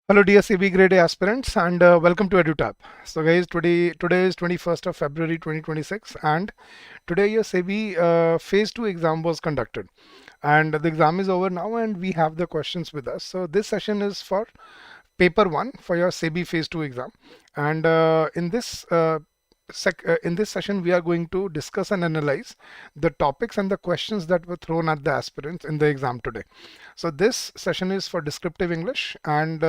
Hello dear SEBI Grade A aspirants and welcome to EduTap. So guys, today is 21st of February 2026 and today your SEBI Phase 2 exam was conducted and the exam is over now and we have the questions with us. So this session is for paper 1 for your SEBI Phase 2 exam and in this session we are going to discuss and analyze the topics and the questions that were thrown at the aspirants in the exam today. So this session is for descriptive English and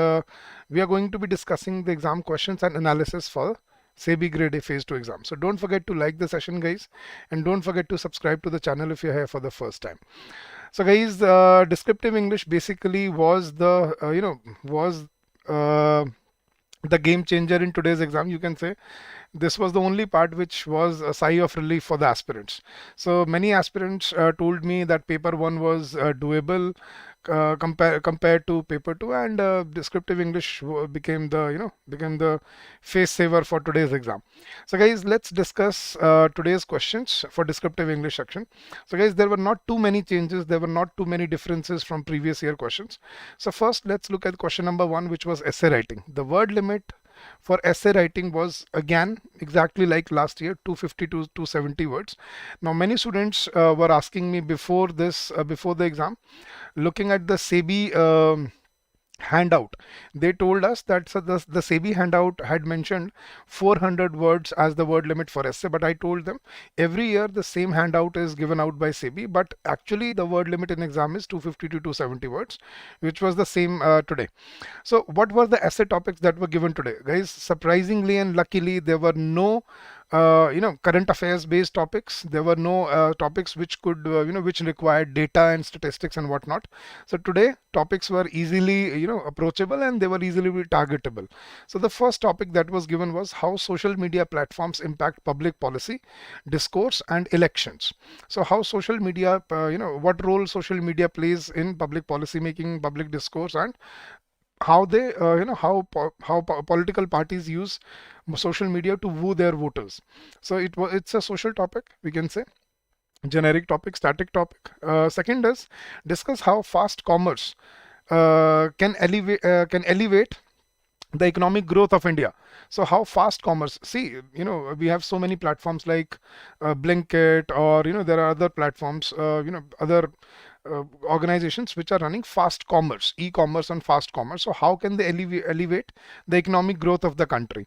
we are going to be discussing the exam questions and analysis for SEBI Grade A Phase 2 exam. So don't forget to like the session guys and don't forget to subscribe to the channel if you're here for the first time. So guys, descriptive English basically was the game changer in today's exam, you can say. This was the only part which was a sigh of relief for the aspirants. So many aspirants told me that paper 1 was doable compared to paper 2 and descriptive English became the face saver for today's exam. So guys, let's discuss today's questions for descriptive English section. So guys, there were not too many changes, there were not too many differences from previous year questions. So first let's look at question number 1, which was essay writing. The word limit for essay writing was again exactly like last year, 250 to 270 words. Now many students were asking me before the exam, looking at the SEBI handout, they told us that the SEBI handout had mentioned 400 words as the word limit for essay, but I told them every year the same handout is given out by SEBI, but actually the word limit in exam is 250 to 270 words, which was the same today. So what were the essay topics that were given today, guys? Surprisingly and luckily, there were no current affairs based topics. There were no topics which could which required data and statistics and whatnot. So today topics were easily approachable and they were easily targetable. So the first topic that was given was how social media platforms impact public policy, discourse and elections. So how social media what role social media plays in public policy making, public discourse, and how they political parties use social media to woo their voters. So it's a social topic, we can say, generic topic, static topic. Second is discuss how fast commerce can elevate the economic growth of India. So how fast commerce, see, we have so many platforms like Blinkit, or there are other platforms, other organizations which are running fast commerce, e-commerce and fast commerce. So how can they elevate the economic growth of the country?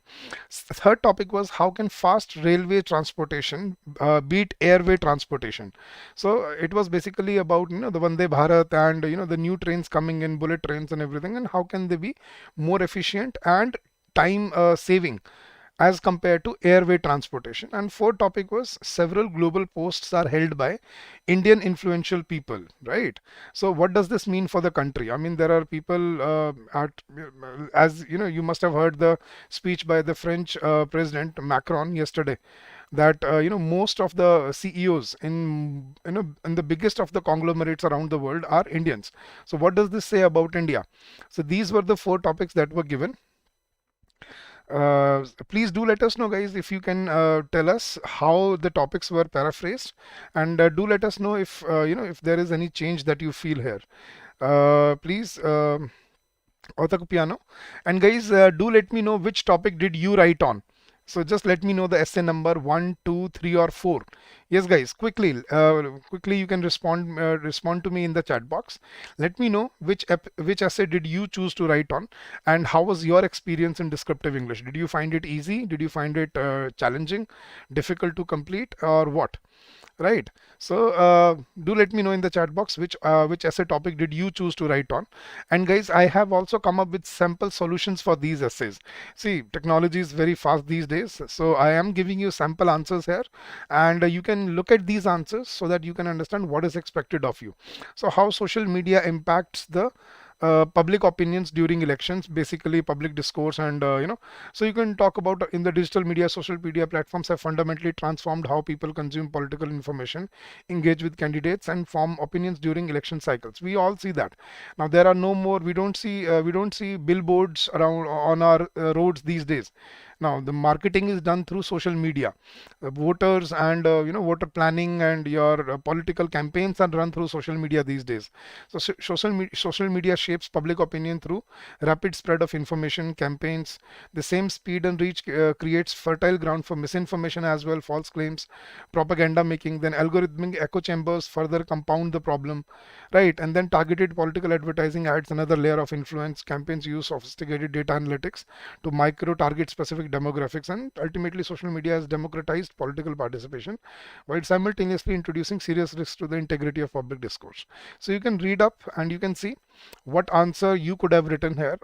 Third topic was how can fast railway transportation beat airway transportation? So it was basically about the Vande Bharat and the new trains coming in, bullet trains and everything, and how can they be more efficient and time saving as compared to airway transportation. And fourth topic was several global posts are held by Indian influential people, right? So what does this mean for the country? I mean, there are people as you must have heard the speech by the French President Macron yesterday, that most of the CEOs in the biggest of the conglomerates around the world are Indians. So what does this say about India? So these were the four topics that were given. Please do let us know, guys, if you can tell us how the topics were paraphrased, and do let us know if if there is any change that you feel here. Please, Otaku Piano, and guys, do let me know which topic did you write on. So just let me know the essay number 1, 2, 3 or 4. Yes guys, quickly you can respond to me in the chat box. Let me know which essay did you choose to write on, and how was your experience in descriptive English? Did you find it easy? Did you find it challenging, difficult to complete, or what? Right. So do let me know in the chat box which essay topic did you choose to write on. And guys, I have also come up with sample solutions for these essays. See, technology is very fast these days, so I am giving you sample answers here, and you can look at these answers so that you can understand what is expected of you. So how social media impacts the public opinions during elections, basically public discourse, and so you can talk about in the digital media, social media platforms have fundamentally transformed how people consume political information, engage with candidates, and form opinions during election cycles. We all see that now. There are no more, we don't see billboards around on our roads these days. Now, the marketing is done through social media. Voters and voter planning and your political campaigns are run through social media these days. So, social media shapes public opinion through rapid spread of information, campaigns. The same speed and reach creates fertile ground for misinformation as well, false claims, propaganda making. Then algorithmic echo chambers further compound the problem, right? And then targeted political advertising adds another layer of influence. Campaigns use sophisticated data analytics to micro target specific demographics, and ultimately social media has democratized political participation while simultaneously introducing serious risks to the integrity of public discourse. So you can read up and you can see what answer you could have written here.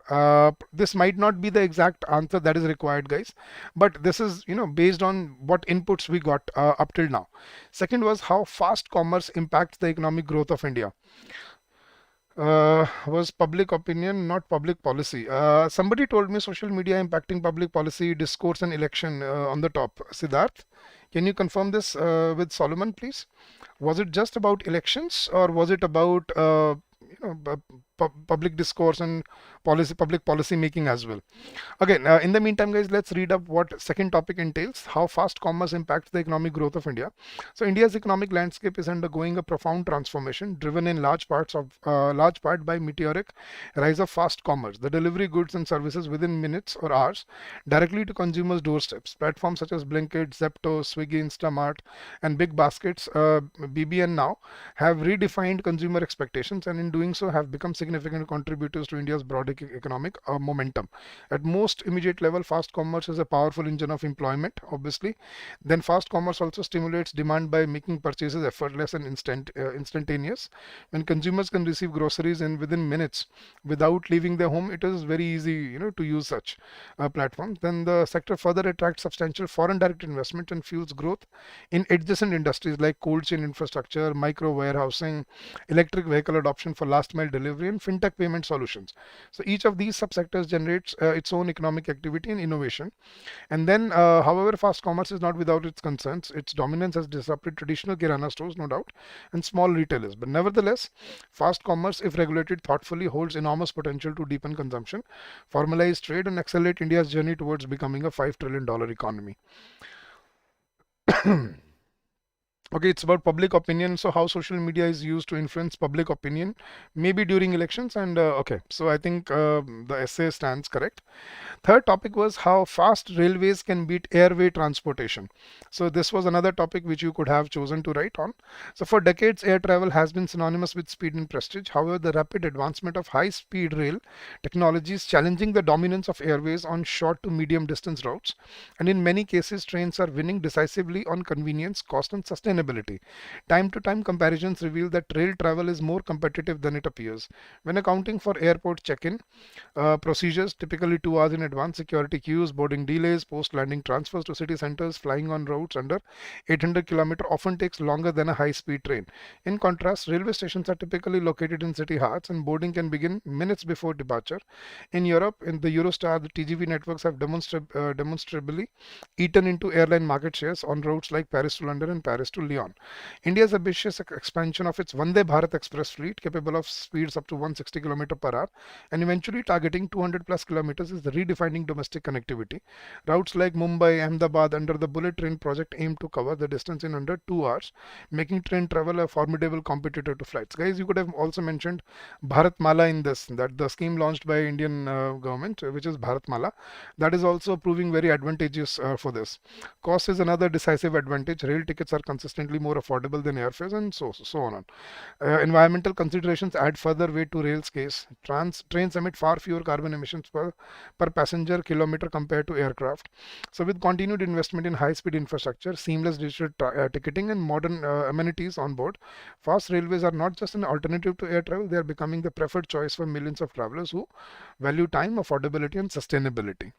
This might not be the exact answer that is required, guys, but this is based on what inputs we got up till now. Second was how fast commerce impacts the economic growth of India. Was public opinion, not public policy. Somebody told me social media impacting public policy, discourse, and election on the top. Siddharth, can you confirm this with Solomon, please? Was it just about elections, or was it about public discourse and public policy making as well? Again, in the meantime, guys, let's read up what second topic entails: how fast commerce impacts the economic growth of India. So, India's economic landscape is undergoing a profound transformation, driven in large part by meteoric rise of fast commerce, the delivery goods and services within minutes or hours directly to consumers' doorsteps. Platforms such as Blinkit, Zepto, Swiggy, Instamart, and Big Baskets, BBN now, have redefined consumer expectations, and in doing so have become significant contributors to India's broad economic momentum. At most immediate level, fast commerce is a powerful engine of employment, obviously. Then fast commerce also stimulates demand by making purchases effortless and instantaneous. When consumers can receive groceries in within minutes without leaving their home, it is very easy, to use such platforms. Then the sector further attracts substantial foreign direct investment and fuels growth in adjacent industries like cold chain infrastructure, micro warehousing, electric vehicle adoption for last mile delivery, and fintech payment solutions. So each of these subsectors generates its own economic activity and innovation. And then, however, fast commerce is not without its concerns. Its dominance has disrupted traditional kirana stores, no doubt, and small retailers. But nevertheless, fast commerce, if regulated thoughtfully, holds enormous potential to deepen consumption, formalize trade, and accelerate India's journey towards becoming a $5 trillion economy. Okay, it's about public opinion. So how social media is used to influence public opinion, maybe during elections. And okay, so I think the essay stands correct. Third topic was how fast railways can beat airway transportation. So this was another topic which you could have chosen to write on. So for decades, air travel has been synonymous with speed and prestige. However, the rapid advancement of high-speed rail technology is challenging the dominance of airways on short to medium distance routes. And in many cases, trains are winning decisively on convenience, cost, and sustainability. Time to time comparisons reveal that rail travel is more competitive than it appears. When accounting for airport check-in procedures, typically 2 hours in advance, security queues, boarding delays, post-landing transfers to city centers, flying on routes under 800 km often takes longer than a high-speed train. In contrast, railway stations are typically located in city hearts and boarding can begin minutes before departure. In Europe, in the Eurostar, the TGV networks have demonstrably eaten into airline market shares on routes like Paris to London and Paris to Lyon. India's ambitious expansion of its Vande Bharat Express fleet, capable of speeds up to 160 km per hour and eventually targeting 200 plus kilometers, is redefining domestic connectivity. Routes like Mumbai, Ahmedabad under the bullet train project aim to cover the distance in under 2 hours, making train travel a formidable competitor to flights. Guys, you could have also mentioned Bharat Mala in this, that the scheme launched by Indian government, which is Bharat Mala, that is also proving very advantageous for this. Cost is another decisive advantage. Rail tickets are consistently more affordable than airfares, and so on. Environmental considerations add further weight to rail's case. Trains emit far fewer carbon emissions per passenger kilometer compared to aircraft. So with continued investment in high-speed infrastructure, seamless digital ticketing, and modern amenities on board, fast railways are not just an alternative to air travel, they are becoming the preferred choice for millions of travelers who value time, affordability, and sustainability.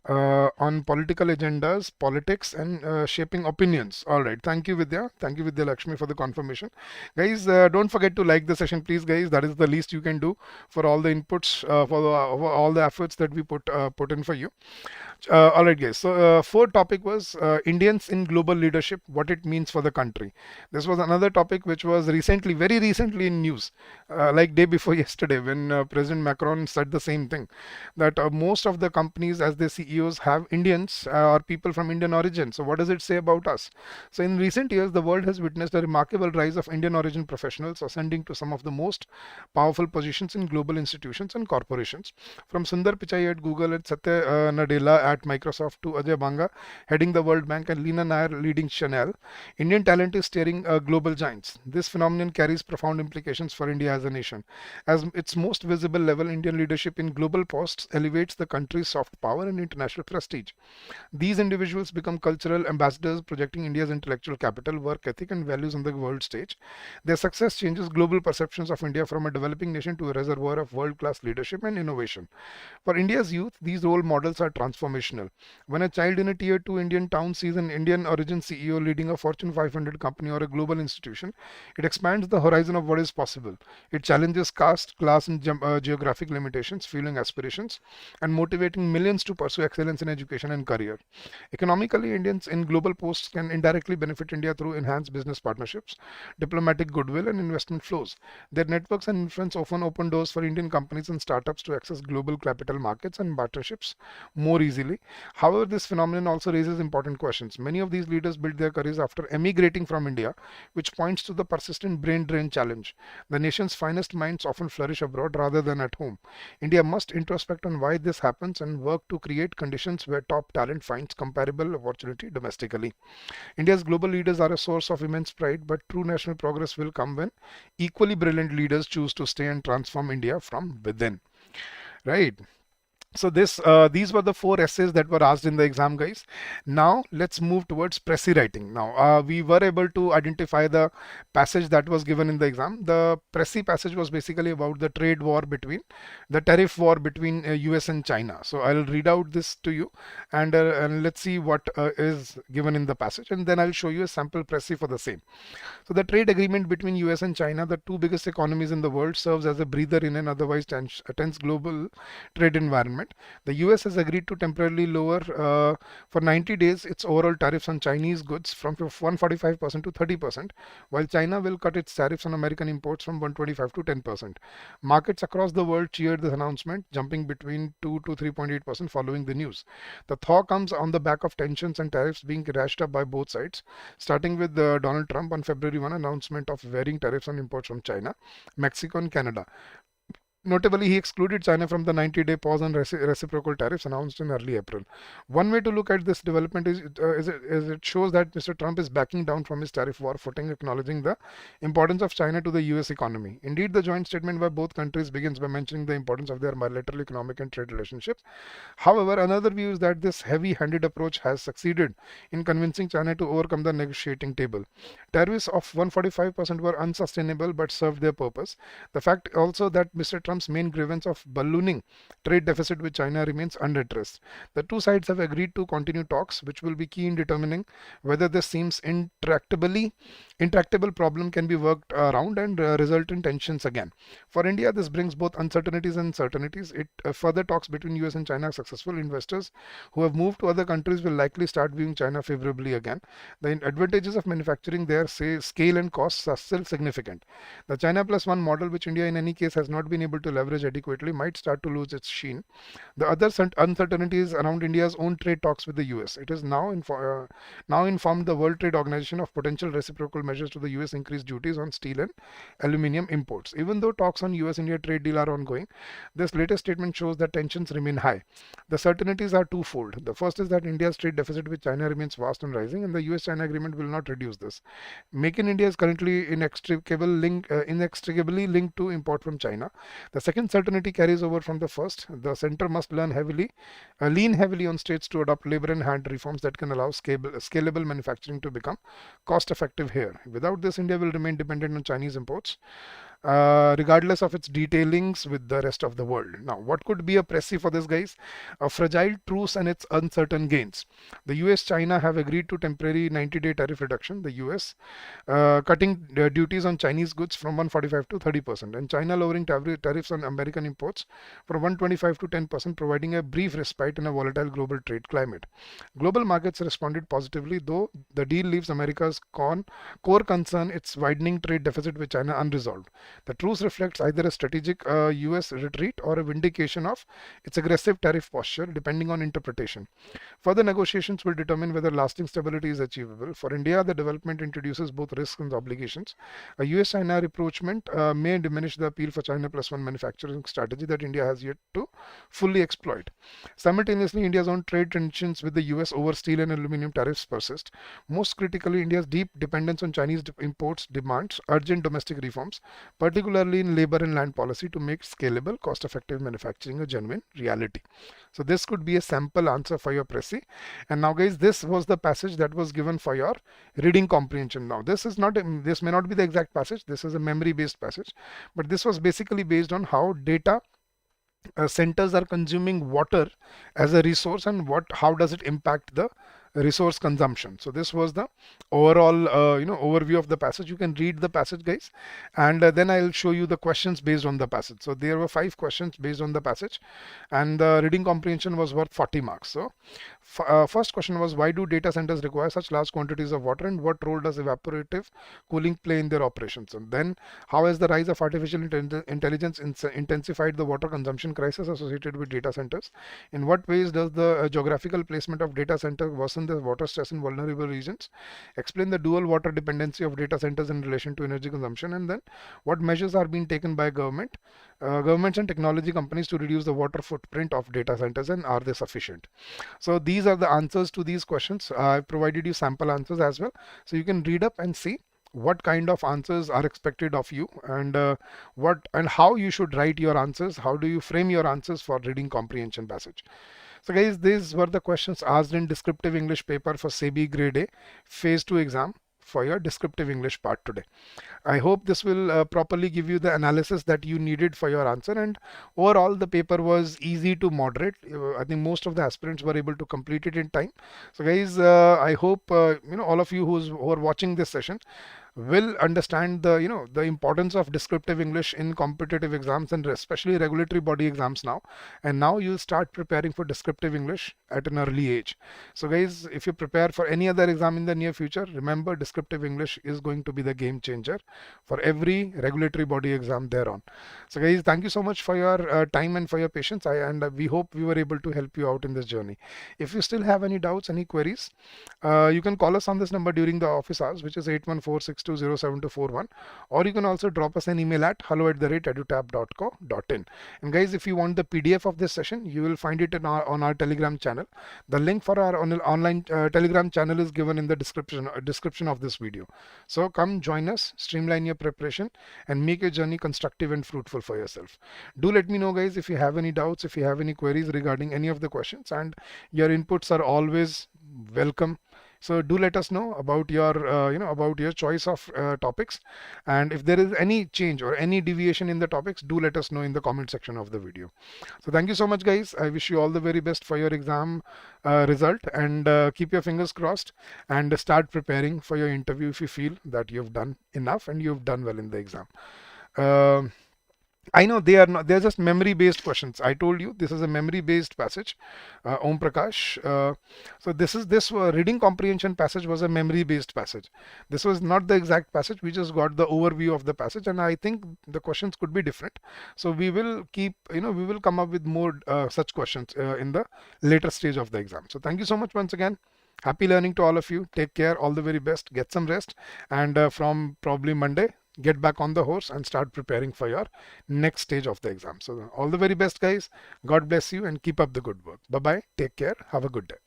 On political agendas, politics, and shaping opinions. All right. Thank you, Vidya. Thank you, Vidya Lakshmi, for the confirmation. Guys, don't forget to like the session, please, guys. That is the least you can do for all the inputs, for all the efforts that we put in for you. All right, guys. So, fourth topic was Indians in global leadership, what it means for the country. This was another topic which was recently, very recently in news, like day before yesterday, when President Macron said the same thing, that most of the companies, as they see CEOs have Indians or people from Indian origin. So what does it say about us? So in recent years, the world has witnessed a remarkable rise of Indian origin professionals ascending to some of the most powerful positions in global institutions and corporations. From Sundar Pichai at Google and Satya Nadella at Microsoft to Ajay Banga heading the World Bank and Leena Nair leading Chanel, Indian talent is steering global giants. This phenomenon carries profound implications for India as a nation. As its most visible level, Indian leadership in global posts elevates the country's soft power and international prestige. These individuals become cultural ambassadors, projecting India's intellectual capital, work ethic, and values on the world stage. Their success changes global perceptions of India from a developing nation to a reservoir of world class leadership and innovation. For India's youth, these role models are transformational. When a child in a tier 2 Indian town sees an Indian origin CEO leading a Fortune 500 company or a global institution, it expands the horizon of what is possible. It challenges caste, class, and geographic limitations, fueling aspirations and motivating millions to pursue excellence in education and career. Economically, Indians in global posts can indirectly benefit India through enhanced business partnerships, diplomatic goodwill, and investment flows. Their networks and influence often open doors for Indian companies and startups to access global capital markets and partnerships more easily. However, this phenomenon also raises important questions. Many of these leaders built their careers after emigrating from India, which points to the persistent brain drain challenge. The nation's finest minds often flourish abroad rather than at home. India must introspect on why this happens and work to create conditions where top talent finds comparable opportunity domestically. India's global leaders are a source of immense pride, but true national progress will come when equally brilliant leaders choose to stay and transform India from within. Right. So these were the four essays that were asked in the exam, guys. Now let's move towards Pressy writing. Now we were able to identify the passage that was given in the exam. The Pressy passage was basically about the trade war between, the tariff war between US and China. So I'll read out this to you, and let's see what is given in the passage, and then I'll show you a sample Pressy for the same. So the trade agreement between US and China, the two biggest economies in the world, serves as a breather in an otherwise tense global trade environment. The US has agreed to temporarily lower for 90 days its overall tariffs on Chinese goods from 145% to 30%, while China will cut its tariffs on American imports from 125 to 10%. Markets across the world cheered this announcement, jumping between 2 to 3.8% following the news. The thaw comes on the back of tensions and tariffs being ratcheted up by both sides, starting with Donald Trump on February 1 announcement of varying tariffs on imports from China, Mexico, and Canada. Notably, he excluded China from the 90-day pause on reciprocal tariffs announced in early April. One way to look at this development is it shows that Mr. Trump is backing down from his tariff war footing, acknowledging the importance of China to the US economy. Indeed, the joint statement by both countries begins by mentioning the importance of their bilateral economic and trade relationships. However, another view is that this heavy-handed approach has succeeded in convincing China to overcome the negotiating table. Tariffs of 145% were unsustainable but served their purpose. The fact also that Mr. Trump's main grievance of ballooning trade deficit with China remains unaddressed. The two sides have agreed to continue talks, which will be key in determining whether this seems intractable problem can be worked around and result in tensions again. For India, this brings both uncertainties and certainties. It further talks between US and China are successful. Investors who have moved to other countries will likely start viewing China favorably again. The advantages of manufacturing there, say scale and costs, are still significant. The China plus one model, which India in any case has not been able to leverage adequately, might start to lose its sheen. The other uncertainties around India's own trade talks with the US. It has now informed the World Trade Organization of potential reciprocal measures to the US increased duties on steel and aluminium imports. Even though talks on US-India trade deal are ongoing, this latest statement shows that tensions remain high. The certainties are twofold. The first is that India's trade deficit with China remains vast and rising, and the US-China agreement will not reduce this. Make in India is currently inextricably linked to import from China. The second certainty carries over from the first. The center must lean heavily on states to adopt labor and hand reforms that can allow scalable manufacturing to become cost effective here. Without this, India will remain dependent on Chinese imports, regardless of its detailings with the rest of the world. Now, what could be a Pressy for this, guys? A fragile truce and its uncertain gains. The US-China have agreed to temporary 90-day tariff reduction. The US cutting duties on Chinese goods from 145 to 30%, and China lowering tariffs on American imports from 125 to 10%, providing a brief respite in a volatile global trade climate. Global markets responded positively, though the deal leaves America's core concern, its widening trade deficit with China, unresolved. The truce reflects either a strategic US retreat or a vindication of its aggressive tariff posture, depending on interpretation. Further negotiations will determine whether lasting stability is achievable. For India, the development introduces both risks and obligations. A US-China rapprochement may diminish the appeal for China plus one manufacturing strategy that India has yet to fully exploit. Simultaneously, India's own trade tensions with the US over steel and aluminum tariffs persist. Most critically, India's deep dependence on Chinese imports demands urgent domestic reforms, particularly in labor and land policy, to make scalable, cost-effective manufacturing a genuine reality. So this could be a sample answer for your Prezi. And now guys, this was the passage that was given for your reading comprehension. Now this may not be the exact passage. This is a memory based passage, but this was basically based on how data centers are consuming water as a resource and how does it impact the resource consumption. So this was the overall overview of the passage. You can read the passage, guys, and then I'll show you the questions based on the passage. So there were 5 questions based on the passage, and the reading comprehension was worth 40 marks. So first question was, why do data centers require such large quantities of water, and what role does evaporative cooling play in their operations? And then, how has the rise of artificial intelligence intensified the water consumption crisis associated with data centers? In what ways does the geographical placement of data centers worsen the water stress in vulnerable regions? Explain the dual water dependency of data centers in relation to energy consumption, and then what measures are being taken by governments and technology companies to reduce the water footprint of data centers, and are they sufficient? So these are the answers to these questions. I've provided you sample answers as well, so you can read up and see what kind of answers are expected of you, and what and how you should write your answers. How do you frame your answers for reading comprehension passage? So guys, these were the questions asked in descriptive English paper for SEBI Grade A Phase 2 exam for your descriptive English part today. I hope this will properly give you the analysis that you needed for your answer, and overall the paper was easy to moderate. I think most of the aspirants were able to complete it in time. So guys, I hope all of you who are watching this session will understand the importance of descriptive English in competitive exams and especially regulatory body exams now. And now you'll start preparing for descriptive English at an early age. So guys, if you prepare for any other exam in the near future, remember descriptive English is going to be the game changer for every regulatory body exam thereon. So guys, thank you so much for your time and for your patience. We hope we were able to help you out in this journey. If you still have any doubts, any queries, you can call us on this number during the office hours, which is 8146207241, or you can also drop us an email at hello@edutab.co.in. And guys, if you want the PDF of this session, you will find it on our Telegram channel. The link for our online Telegram channel is given in the description of this video. So come join us, streamline your preparation, and make your journey constructive and fruitful for yourself. Do let me know, guys, if you have any doubts, if you have any queries regarding any of the questions, and your inputs are always welcome. So do let us know about your choice of topics, and if there is any change or any deviation in the topics, do let us know in the comment section of the video. So thank you so much, guys. I wish you all the very best for your exam result, and keep your fingers crossed and start preparing for your interview if you feel that you've done enough and you've done well in the exam. I know they're just memory based questions. I told you this is a memory based passage, Om Prakash. So this reading comprehension passage was a memory based passage. This was not the exact passage. We just got the overview of the passage, and I think the questions could be different. So we will we will come up with more such questions in the later stage of the exam. So thank you so much once again. Happy learning to all of you. Take care. All the very best. Get some rest, and from probably Monday, get back on the horse and start preparing for your next stage of the exam. So all the very best, guys. God bless you and keep up the good work. Bye bye. Take care. Have a good day.